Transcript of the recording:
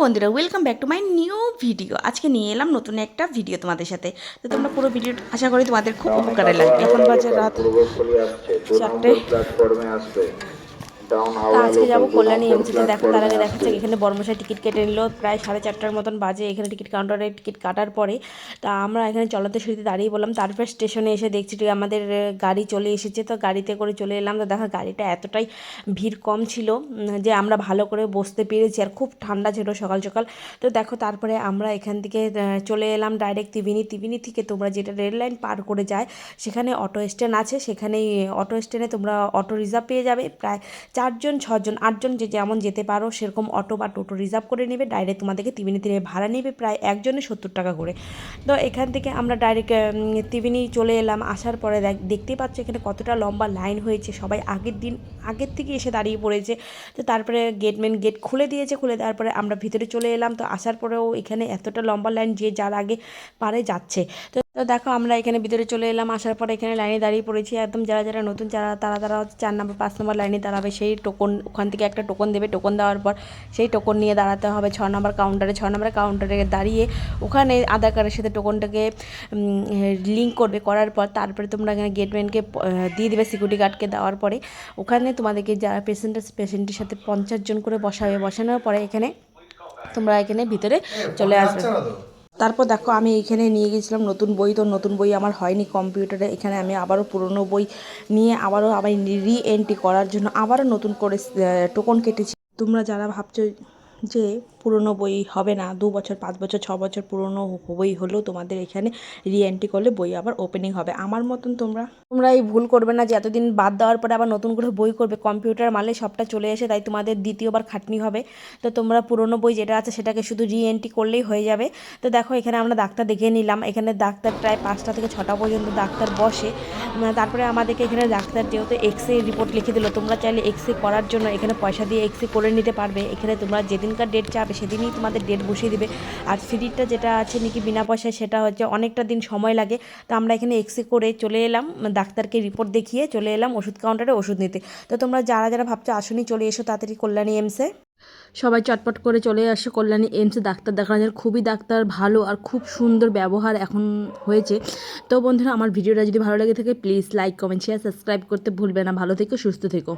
বন্ধুরা welcome back to my new video. আজকে নিয়ে এলাম নতুন একটা ভিডিও তোমাদের সাথে। তো তোমরা পুরো ভিডিও আশা করি তোমাদের খুব উপকারে লাগবে। এখন বাজে রাত 4টে। তো আজকে যাবো কল্যাণী এমসিতে। দেখো তার আগে দেখাচ্ছে এখানে বর্মশাই টিকিট কেটে নিল, প্রায় 4:30টার মতন বাজে। এখানে টিকিট কাউন্টারে টিকিট কাটার পরে তা আমরা এখানে চলতে সিঁড়িতে দাঁড়িয়ে বললাম। তারপর স্টেশনে এসে দেখছি আমাদের গাড়ি চলে এসেছে। তো গাড়িতে করে চলে এলাম। তো দেখো গাড়িটা এতটাই ভিড় কম ছিল যে আমরা ভালো করে বসতে পেরেছি, আর খুব ঠান্ডা ছিল সকাল সকাল। তো দেখো তারপরে আমরা এখান থেকে চলে এলাম ডাইরেক্ট ত্রিবেণী থেকে তোমরা যেটা রেল লাইন পার করে যায় সেখানে অটো স্ট্যান্ড আছে। সেখানেই অটো স্ট্যান্ডে তোমরা অটো রিজার্ভ পেয়ে যাবে। প্রায় 4জন 6জন 8জন যে যেমন যেতে পারো সেরকম অটো বা টোটো রিজার্ভ করে নেবে। ডাইরেক্ট তোমাদেরকে ত্রিবেণী ভাড়া নেবে প্রায় একজনে 70 টাকা করে। তো এখান থেকে আমরা ডাইরেক্ট ত্রিবেণী চলে এলাম। আসার পরে দেখতেই পাচ্ছ এখানে কতটা লম্বা লাইন হয়েছে। সবাই আগের থেকে এসে দাঁড়িয়ে পড়েছে। তো তারপরে গেট খুলে দিয়েছে। খুলে দেওয়ার পরে আমরা ভিতরে চলে এলাম। তো আসার পরেও এখানে এতটা লম্বা লাইন, যে যার আগে পারে যাচ্ছে। তো দেখো আমরা এখানে ভিতরে চলে এলাম। আসার পরে এখানে লাইনে দাঁড়িয়ে পড়েছি। একদম যারা নতুন তারা হচ্ছে 4 নম্বর 5 নম্বর লাইনে দাঁড়াবে। সেই টোকন ওখান থেকে একটা টোকন দেবে। টোকন দেওয়ার পর সেই টোকন নিয়ে দাঁড়াতে হবে 6 নম্বর কাউন্টারে। 6 নম্বর কাউন্টারে দাঁড়িয়ে ওখানে আধার কার্ডের সাথে টোকনটাকে লিঙ্ক করবে। করার পর তারপরে তোমরা এখানে গেটম্যানকে দিয়ে দেবে। সিকিউরিটি গার্ডকে দেওয়ার পরে ওখানে তোমাদেরকে যারা পেশেন্টের সাথে 50 জন করে বসাবে। বসানোর পরে এখানে তোমরা এখানে ভিতরে চলে আসবে। তারপর দেখো আমি এখানে নিয়ে গেছিলাম নতুন বই। তো নতুন বই আমার হয়নি কম্পিউটারে। এখানে আমি আবারও পুরনো বই নিয়ে আবার রি এন্ট্রি করার জন্য আবারও নতুন করে টোকন কেটেছি। তোমরা যারা ভাবছো যে পুরনো বই হবে না, 2 বছর 5 বছর 6 বছর পুরনো বই হলেও তোমাদের এখানে রি এন্ট্রি করলে বই আবার ওপেনিং হবে। আমার মতন তোমরা এই ভুল করবে না যে এতদিন বাদ দেওয়ার পরে আবার নতুন করে বই করবে। কম্পিউটার মালে সবটা চলে এসে তাই তোমাদের দ্বিতীয়বার খাটনি হবে। তো তোমরা পুরনো বই যেটা আছে সেটাকে শুধু রি এন্ট্রি করলেই হয়ে যাবে। তো দেখো এখানে আমরা ডাক্তার দেখে নিলাম। এখানে ডাক্তার প্রায় 5টা থেকে 6টা পর্যন্ত ডাক্তার বসে। তারপরে আমাদেরকে এখানে ডাক্তার যেহেতু এক্সরে রিপোর্ট লিখে দিল, তোমরা চাইলে এক্সরে করার জন্য এখানে পয়সা দিয়ে এক্সরে করে নিতে পারবে। এখানে তোমরা যেদিনকার ডেট চাবে সেদিনই তোমাদের ডেট বসিয়ে দিবে। আর ফ্রিটা যেটা আছে নাকি বিনা পয়সায়, সেটা হচ্ছে অনেকটা দিন সময় লাগে। তো আমরা এখানে এক্সরে করে চলে এলাম, ডাক্তারকে রিপোর্ট দেখিয়ে চলে এলাম ওষুধ কাউন্টারে ওষুধ নিতে। তো তোমরা যারা ভাবছো আসুনি, চলে এসো তাড়াতাড়ি কল্যাণী এমসে। সবাই চটপট করে চলে আসে কল্যাণী এমসে ডাক্তার দেখানো যায়। খুবই ডাক্তার ভালো আর খুব সুন্দর ব্যবহার এখন হয়েছে। তো বন্ধুরা আমার ভিডিওটা যদি ভালো লাগে থাকে please like comment share subscribe করতে ভুলবে না। ভালো থেকো, সুস্থ থেকো।